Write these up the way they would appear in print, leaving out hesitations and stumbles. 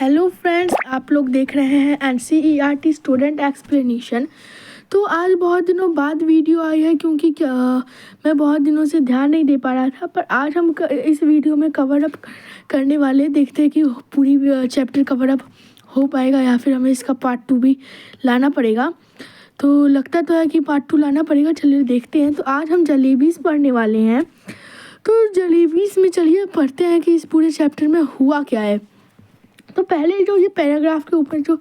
Hello friends, आप लोग देख रहे हैं NCERT स्टूडेंट एक्सप्लेनेशन। तो आज बहुत दिनों बाद वीडियो आई है क्योंकि मैं बहुत दिनों से ध्यान नहीं दे पा रहा था। पर आज हम इस वीडियो में कवर अप करने वाले देखते हैं कि पूरी चैप्टर कवर अप हो पाएगा या फिर हमें इसका पार्ट 2 भी लाना पड़ेगा। तो लगता तो है कि पार्ट 2 लाना पड़ेगा। चलिए देखते हैं। तो आज हम जलेबीज़ पढ़ने वाले हैं। तो जलेबीज़ में चलिए पढ़ते हैं कि इस पूरे चैप्टर में हुआ क्या है। तो पहले जो ये पैराग्राफ के ऊपर जो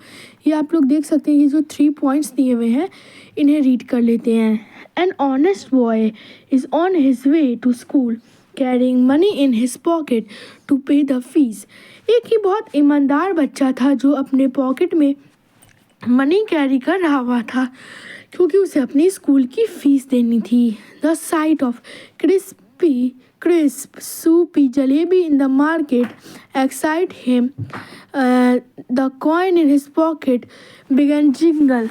ये आप लोग देख सकते हैं, ये जो 3 पॉइंट्स दिए हुए हैं इन्हें रीड कर लेते हैं। An honest boy is on his way to school carrying money in his pocket to pay the fees. एक ही बहुत ईमानदार बच्चा था जो अपने पॉकेट में मनी कैरी कर रहा हुआ था क्योंकि उसे अपनी स्कूल की फीस देनी थी। The site of crisp, soupy jalebi in the market excited him. The coin in his pocket began jiggle.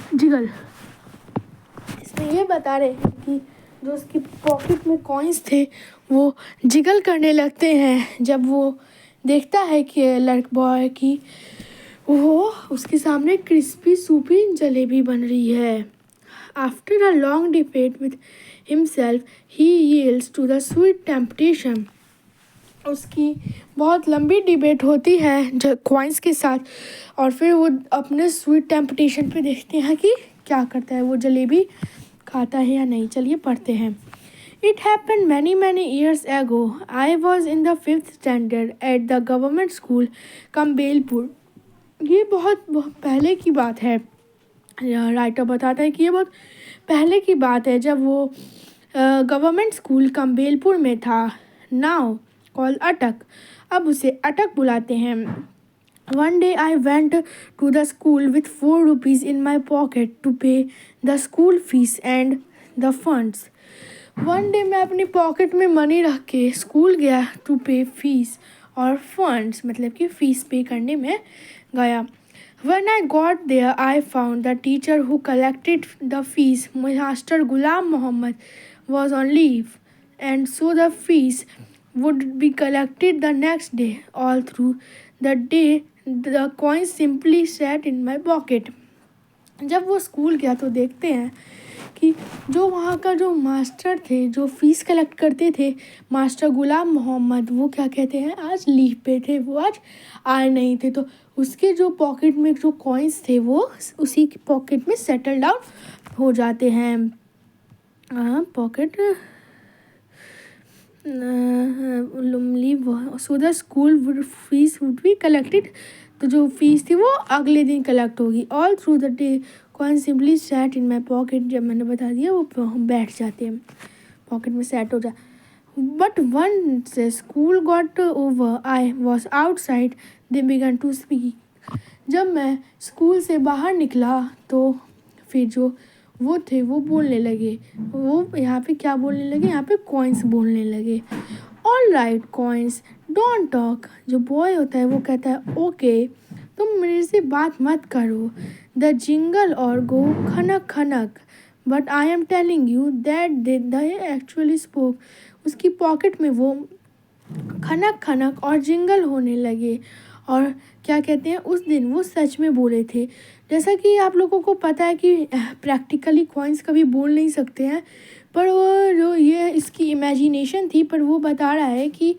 इसमें ये बता रहे हैं कि जो उसकी पॉकेट में कॉइन्स थे वो जिगल करने लगते हैं जब वो देखता है कि बॉय की वो उसके सामने क्रिस्पी सूपी जलेबी बन रही है। After a long debate with himself, he yields to the sweet temptation. उसकी बहुत लंबी डिबेट होती है जो कॉइन्स के साथ, और फिर वो अपने स्वीट टेम्पटेशन पे देखते हैं कि क्या करता है, वो जलेबी खाता है या नहीं। चलिए पढ़ते हैं। It happened many years ago. I was in the 5th standard at the government school, कम्बेलपुर। ये बहुत पहले की बात है। राइटर बताता है कि ये बहुत पहले की बात है जब वो गवर्नमेंट स्कूल कम्बेलपुर में था। नाउ कॉल अटक, अब उसे अटक बुलाते हैं। One day I went to the school with 4 rupees in my pocket to pay the school fees and the funds. One day मैं अपनी पॉकेट में मनी रख के स्कूल गया टू पे फीस और फंड्स मतलब कि फ़ीस पे करने में गया। When I got there, I found the teacher who collected the fees, Master Ghulam Muhammad, was on leave, and so the fees would be collected the next day. All through the day, the coins simply sat in my pocket. जब वो school गया तो देखते हैं कि जो वहाँ का जो मास्टर थे जो फ़ीस कलेक्ट करते थे, मास्टर गुलाम मोहम्मद, वो क्या कहते हैं आज लीव पे थे, वो आज आए नहीं थे। तो उसके जो पॉकेट में जो कॉइन्स थे वो उसी की पॉकेट में सेटल डाउन हो जाते हैं। Pocket leave so the school fees would be collected. तो जो फीस थी वो अगले दिन कलेक्ट होगी। All through the day coin simply set in my pocket. जब मैंने बता दिया वो बैठ जाते हैं, पॉकेट में सेट हो जाए। But once school got over I was outside they began to speak. जब मैं स्कूल से बाहर निकला तो फिर जो वो थे वो बोलने लगे। वो यहाँ पे क्या बोलने लगे, यहाँ पे कॉइन्स बोलने लगे। All right coins don't talk. जो बॉय होता है वो कहता है ओके, तुम मेरे से बात मत करो। द जिंगल और गो खनक खनक, but I am telling you that they actually spoke. उसकी पॉकेट में वो खनक खनक और जिंगल होने लगे और क्या कहते हैं उस दिन वो सच में बोले थे। जैसा कि आप लोगों को पता है कि प्रैक्टिकली कॉइन्स कभी बोल नहीं सकते हैं, पर वो जो ये इसकी इमेजिनेशन थी, पर वो बता रहा है कि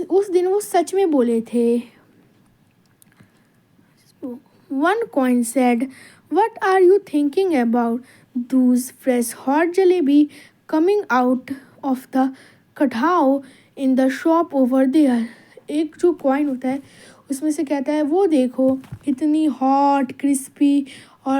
उस दिन वो सच में बोले थे। One coin said, "What are you thinking about? Those fresh hot jalebi coming out of the कठाओ in the shop over there." एक जो कॉइन होता है उसमें से कहता है वो देखो इतनी हॉट क्रिस्पी और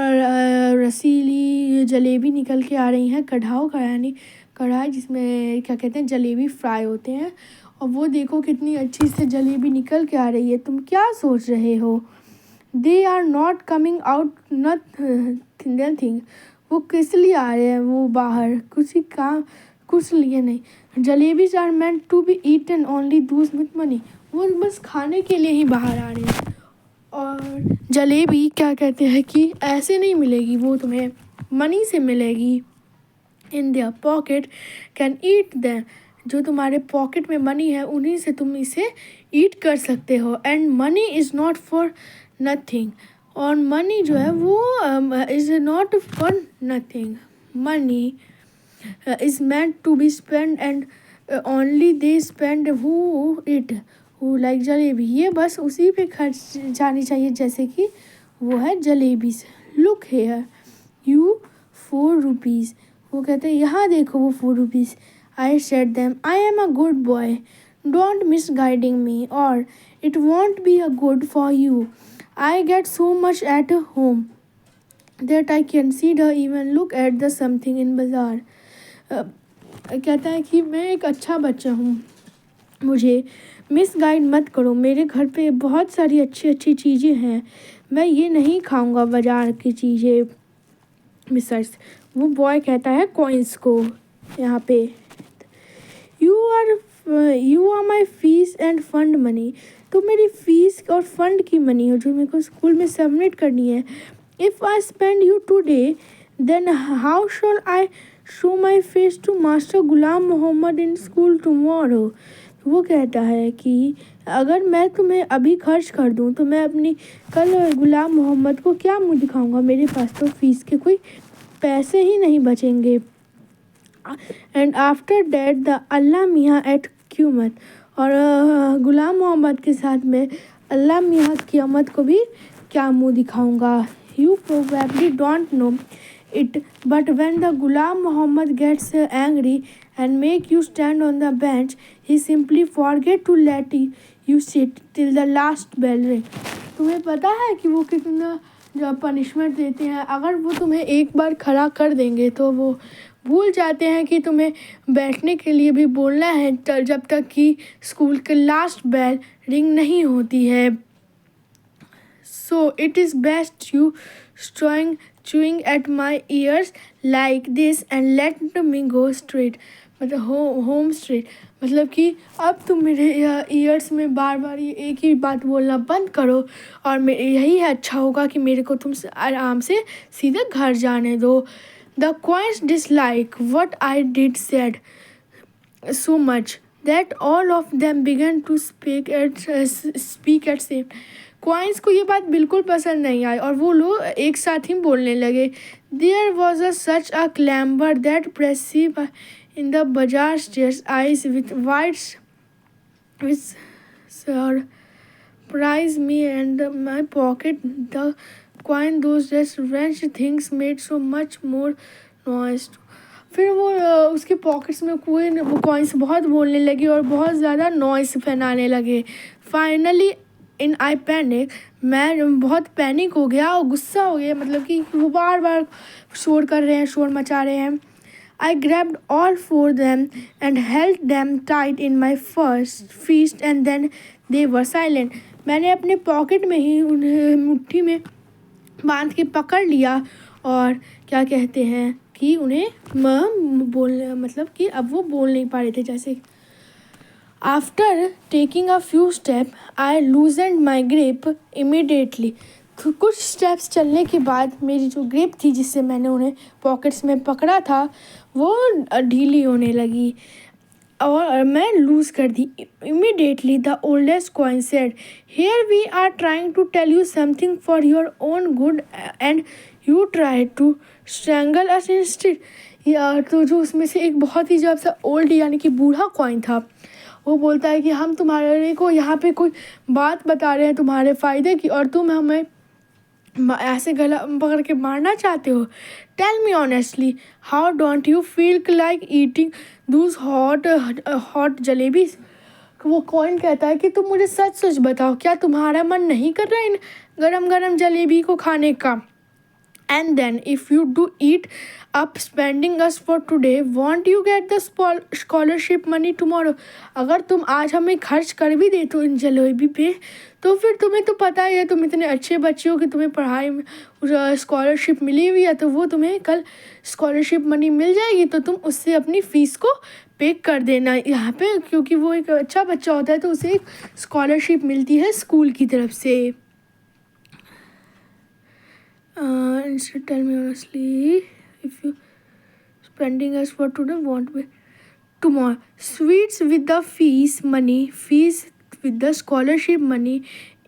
रसीली जलेबी निकल के आ रही हैं। कढ़ाओ यानी कढ़ाई जिसमें क्या कहते हैं जलेबी फ्राई होते हैं, और वो देखो कितनी अच्छी से जलेबी निकल के आ रही है। तुम क्या सोच रहे हो? They are not coming out nothing. वो किस लिए आ रहे हैं वो बाहर, कुछ लिए नहीं। Jalebis are meant to be eaten only those with money. वो बस खाने के लिए ही बाहर आ रहे हैं। और जलेबी क्या कहते हैं कि ऐसे नहीं मिलेगी, वो तुम्हें मनी से मिलेगी। In their pocket can eat them. जो तुम्हारे पॉकेट में मनी है उन्हीं से तुम इसे ईट कर सकते हो। And money is not for nothing, और मनी जो है वो is not for nothing. Money is meant to be spent, and only they spend who like jalebi. ये बस उसी पे खर्च जानी चाहिए जैसे कि वो है जलेबी से। Look here you 4 rupees. वो कहते हैं यहाँ देखो वो 4 rupees. I said them I am a good boy, don't miss guiding me और it won't be a good for you. I get so much at home that I consider even look at the something in bazaar। कहता है कि मैं एक अच्छा बच्चा हूँ, मुझे मिस गाइड मत करो, मेरे घर पे बहुत सारी अच्छी अच्छी चीज़ें हैं, मैं ये नहीं खाऊंगा बाज़ार की चीज़ें। मिसर्स वो बॉय कहता है कॉइन्स को यहाँ पे, you are my fees and fund money. तो मेरी फीस और फंड की मनी हो जो मेरे को स्कूल में सबमिट करनी है। If I spend you today then how shall I show my face to master Ghulam Mohammad in school tomorrow. वो कहता है कि अगर मैं तुम्हें अभी खर्च कर दूं तो मैं अपनी कल गुलाम मोहम्मद को क्या मुँह दिखाऊंगा, मेरे पास तो फीस के कोई पैसे ही नहीं बचेंगे। एंड आफ्टर डैट द अल्लाह मियाँ एट क्यूमत, और गुलाम मोहम्मद के साथ में अल्लाह मियाँ क़यामत को भी क्या मुँह दिखाऊंगा। You probably don't know it, but when the Ghulam Muhammad gets angry and make you stand on the bench, he simply forget to let you sit till the last bell ring। तुम्हें पता है कि वो कितना जब punishment देते हैं, अगर वो तुम्हें एक बार खड़ा कर देंगे तो वो भूल जाते हैं कि तुम्हें बैठने के लिए भी बोलना है जब तक कि स्कूल के लास्ट बेल रिंग नहीं होती है। So it is best you chewing at my ears like this and let me go straight, मतलब होम स्ट्रेट। मतलब कि अब तुम मेरे ईयर्स में बार बार ये एक ही बात बोलना बंद करो, और यही अच्छा होगा कि मेरे को तुम आराम से सीधे घर जाने दो। The coins dislike what I did said so much that all of them began to speak at same। Coins को ये बात बिल्कुल पसंद नहीं आई और वो लोग एक साथ ही बोलने लगे। There was such a clamour that perceive in the bazaar stares eyes with whites which surprise me and my pocket the coin those wrench things made so much more noise. फिर वो उसके पॉकेट्स में वो coins बहुत बोलने लगे और बहुत ज़्यादा नॉइस फैलाने लगे। फाइनली इन आई पैनिक, मैं बहुत पैनिक हो गया और गुस्सा हो गया, मतलब कि वो बार बार शोर कर रहे हैं, शोर मचा रहे हैं। I grabbed all four them and held them tight in my first feast and then they were silent. मैंने अपने पॉकेट में ही उन्हें मुट्ठी में बांध के पकड़ लिया और क्या कहते हैं कि उन्हें बोलने, मतलब कि अब वो बोल नहीं पा रहे थे जैसे। After taking a few step I loosened my grip immediately. कुछ स्टेप्स चलने के बाद मेरी जो ग्रिप थी जिससे मैंने उन्हें पॉकेट्स में पकड़ा था वो ढीली होने लगी और मैं लूज़ कर दी। Immediately the oldest coin said here we are trying to tell you something for your own good and you try to strangle us instead. तो जो उसमें से एक बहुत ही जब सा ओल्ड यानी कि बूढ़ा कॉइन था वो बोलता है कि हम तुम्हारे को यहाँ पे कोई बात बता रहे हैं तुम्हारे फ़ायदे की और तुम हमें ऐसे गला पकड़ के मारना चाहते हो। Tell me honestly how don't you feel like eating those hot jalebis. वो कॉइन कहता है कि तुम मुझे सच सच बताओ, क्या तुम्हारा मन नहीं कर रहा है इन गरम गरम जलेबी को खाने का। And then if you do eat up spending us for today, won't you get the scholarship money tomorrow। अगर तुम आज हमें खर्च कर भी दे तो इन जलेबी पे तो फिर तुम्हें तो पता ही है तुम इतने अच्छे बच्चे हो कि तुम्हें पढ़ाई में स्कॉलरशिप मिली हुई है तो वो तुम्हें कल स्कॉलरशिप मनी मिल जाएगी तो तुम उससे अपनी फ़ीस को पे कर देना यहाँ पे, क्योंकि वो एक अच्छा बच्चा होता है तो उसे एक स्कॉलरशिप मिलती है स्कूल की तरफ से। Instead tell me honestly if you spending us for today won't be tomorrow। Sweets with the fees money, fees with the scholarship money.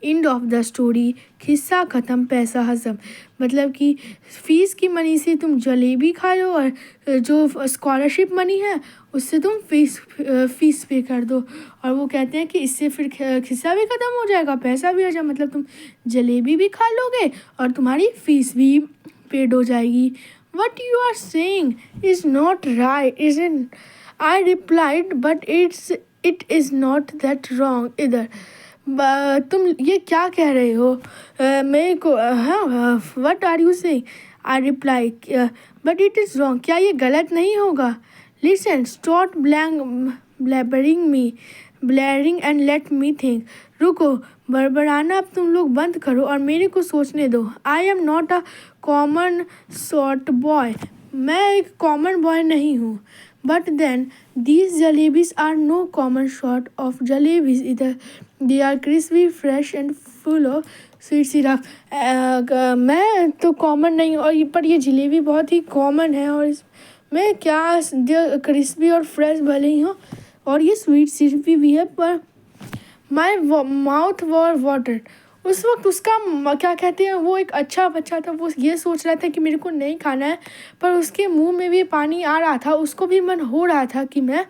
End of the story. किस्सा ख़त्म पैसा हज़म। मतलब कि फ़ीस की मनी से तुम जलेबी खा लो और जो स्कॉलरशिप मनी है उससे तुम फ़ीस पे कर दो। और वो कहते हैं कि इससे फिर किस्सा भी ख़त्म हो जाएगा, पैसा भी आ जाए, मतलब तुम जलेबी भी खा लोगे और तुम्हारी फ़ीस भी पेड हो जाएगी। What you are saying is not right, isn't? I replied, but it is not that wrong either. तुम ये क्या कह रहे हो? मेरे को हाँ, what are you saying? I reply, but it is wrong. क्या ये गलत नहीं होगा? Listen, stop blabbering and let me think. रुको, बड़बड़ाना अब तुम लोग बंद करो और मेरे को सोचने दो। I am not a common sort boy. मैं एक कॉमन बॉय नहीं हूँ। But then these jalebis are no common sort of jalebis either. They are crispy, fresh and full of sweet syrup. मैं तो कॉमन नहीं हूँ और पर ये जलेबी बहुत ही कॉमन है और इसमें क्या क्रिस्पी और फ्रेश भले ही हो और ये स्वीट सिरपी भी है। पर माई माउथ वॉर वाटर्ड। उस वक्त उसका क्या कहते हैं, वो एक अच्छा बच्चा था, वो ये सोच रहा था कि मेरे को नहीं खाना है, पर उसके मुंह में भी पानी आ रहा था, उसको भी मन हो रहा था कि मैं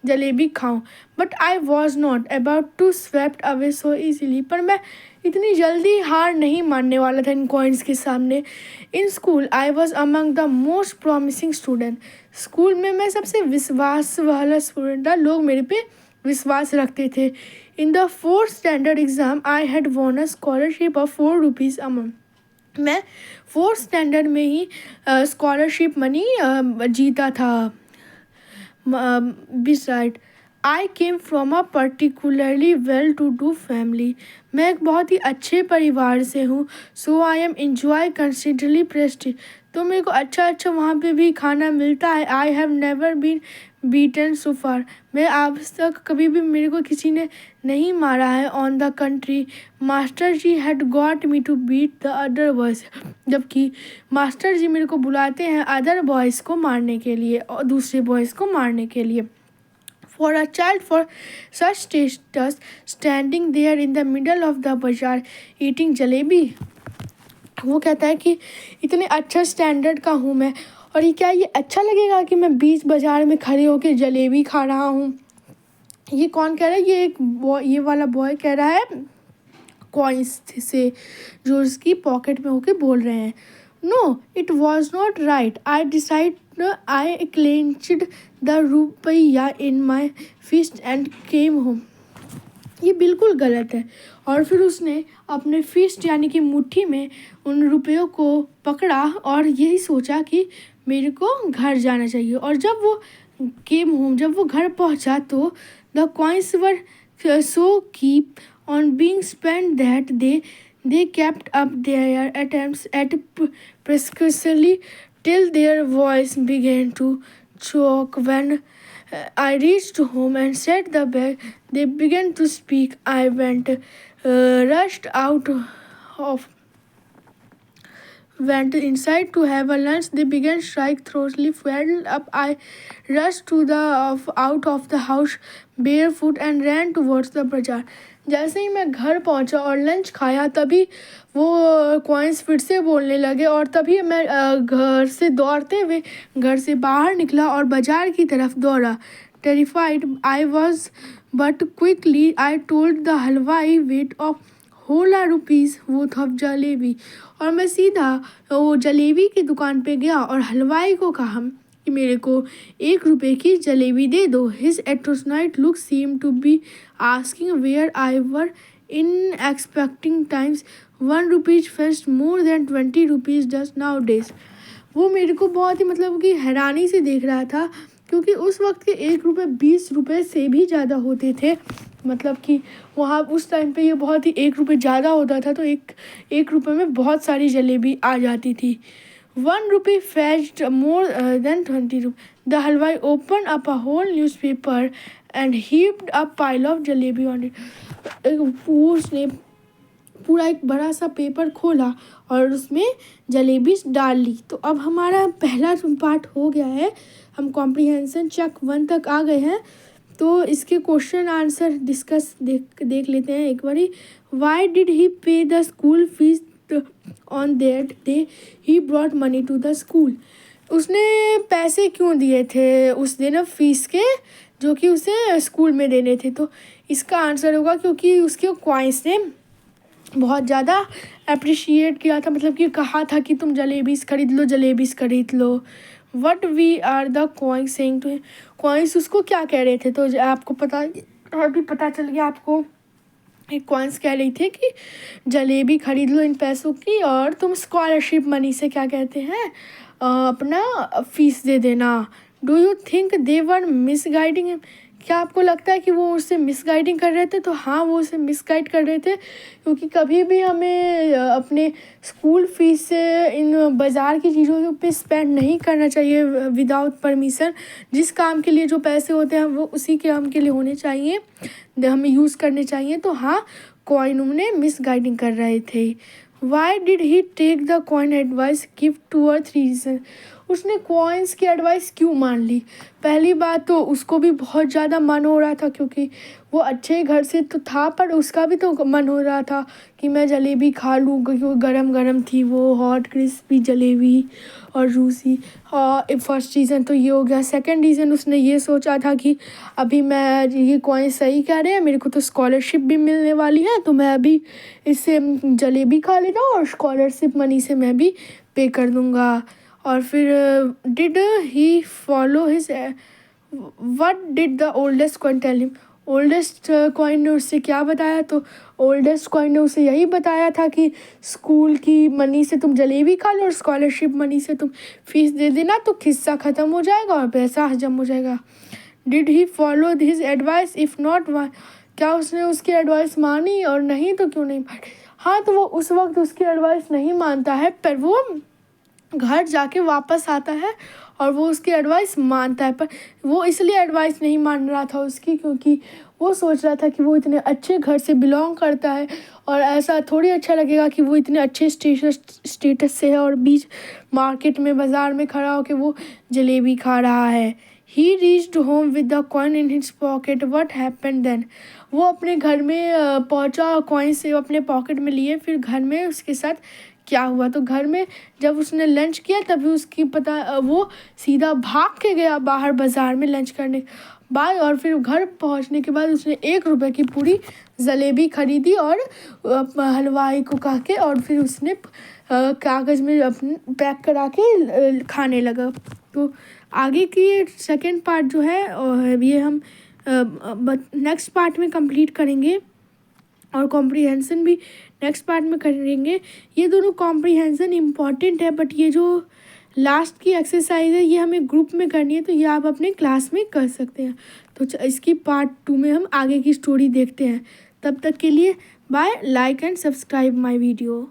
जलेबी खाऊं। But I was not about to swept away so easily. पर मैं इतनी जल्दी हार नहीं मानने वाला था इन कॉइन्स के सामने। In school I was among the most promising student. School में मैं सबसे विश्वास वाला स्टूडेंट था, लोग मेरे पे विश्वास रखते थे। In the 4th standard exam I had won a scholarship of 4 rupees a month. मैं 4th स्टैंडर्ड में ही स्कॉलरशिप मनी जीता था। Beside I came from a particularly well to do family. मैं एक बहुत ही अच्छे परिवार से हूँ। So I am enjoy considerably prestige. तो मेरे को अच्छा वहाँ पे भी खाना मिलता है। I have never been beaten so far. मैं आज तक कभी भी मेरे को किसी ने नहीं मारा है। On the country master ji had got me to beat the other boys. जबकि मास्टर जी मेरे को बुलाते हैं अदर बॉयज़ को मारने के लिए और दूसरे बॉयज़ को मारने के लिए। For a child for such status, standing there in the middle of the bazaar eating jalebi. वो कहता है कि इतने अच्छा स्टैंडर्ड का हूँ मैं और ये क्या ये अच्छा लगेगा कि मैं बीच बाज़ार में खड़े होकर जलेबी खा रहा हूँ। ये कौन कह रहा है? ये एक बॉय, ये वाला बॉय कह रहा है कॉइन्स से जो उसकी पॉकेट में होके बोल रहे हैं। No it was not right. I decide I clenched the rupaya in my fist and came home. ये बिल्कुल गलत है। और फिर उसने अपने फिस्ट यानी कि मुट्ठी में उन रुपयों को पकड़ा और यही सोचा कि मेरे को घर जाना चाहिए। और जब वो केम होम, जब वो घर पहुंचा तो the coins were so keep on being spent that they kept up their attempts at precisely till their voice began to choke. When I reached home and set the bag, they began to speak. I went inside to have a lunch. They began strike thoroughly fueled up. I rushed out of the house barefoot and ran towards the bazaar. जैसे ही मैं घर पहुंचा और lunch खाया तभी वो coins फिर से बोलने लगे और तभी मैं घर से दौड़ते हुए घर से बाहर निकला और बाजार की तरफ दौड़ा। Terrified I was but quickly I told the हलवाई वेट ऑफ होला रुपीज़ worth of जलेबी। और मैं सीधा वो जलेबी की दुकान पे गया और हलवाई को कहा कि मेरे को 1 रुपये की जलेबी दे दो। His astonished look seemed to be asking where I were in expecting times 1 rupees fetched more than 20 rupees does nowadays। वो मेरे को बहुत ही मतलब कि हैरानी से देख रहा था क्योंकि उस वक्त के 1 रुपये 20 रुपये से भी ज़्यादा होते थे। मतलब कि वहाँ उस टाइम पे ये बहुत ही 1 रुपये ज़्यादा होता था तो एक रुपये में बहुत सारी जलेबी आ जाती थी। 1 rupee fetched more than 20 rupees. The halwai opened up a whole newspaper and heaped a pile of jalebi on it। उसने पूरा एक बड़ा सा पेपर खोला और उसमें जलेबी डाल ली। तो अब हमारा पहला पार्ट हो गया है। हम कॉम्प्रिहेंशन चेक 1 तक आ गए हैं। तो इसके क्वेश्चन आंसर डिस्कस देख लेते हैं एक बारी। Y did he pay the school fees on that day he brought money to the school. उसने पैसे क्यों दिए थे उस दिन फीस के, जो कि उसे स्कूल में देने थे। तो इसका आंसर होगा क्योंकि उसके कॉइन्स ने बहुत ज़्यादा अप्रिशिएट किया था, मतलब कि कहा था कि तुम जलेबीज खरीद लो, जलेबीज खरीद लो। What we are the coins saying to, coins उसको क्या कह रहे थे। तो आपको पता, अभी पता चल गया आपको। एक कॉइन्स कह रही थी कि जलेबी खरीद लो इन पैसों की, और तुम स्कॉलरशिप मनी से क्या कहते हैं, अपना फीस दे देना। Do you think they were misguiding, क्या आपको लगता है कि वो उससे मिसगाइडिंग कर रहे थे। तो हाँ, वो उसे मिसगाइड कर रहे थे, क्योंकि कभी भी हमें अपने स्कूल फीस से इन बाज़ार की चीज़ों पे स्पेंड नहीं करना चाहिए विदाउट परमिशन। जिस काम के लिए जो पैसे होते हैं वो उसी काम के लिए होने चाहिए, हमें यूज़ करने चाहिए। तो हाँ, कॉइन उन्हें मिसगाइडिंग कर रहे थे। Why did he take the coin advice give 2 or 3 reason, उसने कॉइन्स की एडवाइस क्यों मान ली। पहली बात तो उसको भी बहुत ज़्यादा मन हो रहा था, क्योंकि वो अच्छे घर से तो था, पर उसका भी तो मन हो रहा था कि मैं जलेबी खा लूँ, क्योंकि गरम गरम थी वो, हॉट क्रिस्पी जलेबी और रूसी। और फर्स्ट रीज़न तो ये हो गया। सेकंड रीज़न उसने ये सोचा था कि अभी मैं, ये कॉइन सही कह रहे हैं, मेरे को तो स्कॉलरशिप भी मिलने वाली है, तो मैं अभी इससे जलेबी खा लेता हूँ और स्कॉलरशिप मनी से मैं भी पे कर दूँगा। और फिर did he follow his, what did the oldest coin tell him, oldest coin ने उससे क्या बताया। तो ओल्डेस्ट कॉइन ने उसे यही बताया था कि स्कूल की मनी से तुम जलेबी खा लो और स्कॉलरशिप मनी से तुम फीस दे देना, तो खिस्सा ख़त्म हो जाएगा और पैसा हजम हो जाएगा। Did he follow his advice, if not why, क्या उसने उसकी एडवाइस मानी, और नहीं तो क्यों नहीं मानी। हाँ, तो वो उस वक्त उसकी एडवाइस नहीं मानता है, पर वो घर जाके वापस आता है और वो उसकी एडवाइस मानता है। पर वो इसलिए एडवाइस नहीं मान रहा था उसकी, क्योंकि वो सोच रहा था कि वो इतने अच्छे घर से बिलोंग करता है, और ऐसा थोड़ी अच्छा लगेगा कि वो इतने अच्छे स्टेटस से है और बीच मार्केट में, बाज़ार में खड़ा होकर वो जलेबी खा रहा है। He reached home with the coin in his pocket, what happened then, वो अपने घर में पहुंचा, कॉइन से अपने पॉकेट में लिए। फिर घर में उसके साथ क्या हुआ, तो घर में जब उसने लंच किया तभी उसकी वो सीधा भाग के गया बाहर बाज़ार में लंच करने के बाद, और फिर घर पहुंचने के बाद उसने 1 रुपए की पूरी जलेबी खरीदी और हलवाई को कह के, और फिर उसने कागज़ में अपने पैक करा के खाने लगा। तो आगे की सेकंड पार्ट जो है ये हम नेक्स्ट पार्ट में कंप्लीट करेंगे, और कॉम्प्रीहेंशन भी नेक्स्ट पार्ट में करेंगे। ये दोनों कॉम्प्रीहेंशन इम्पॉर्टेंट है, बट ये जो लास्ट की एक्सरसाइज है ये हमें ग्रुप में करनी है, तो ये आप अपने क्लास में कर सकते हैं। तो इसकी पार्ट 2 में हम आगे की स्टोरी देखते हैं। तब तक के लिए bye, like and subscribe my video.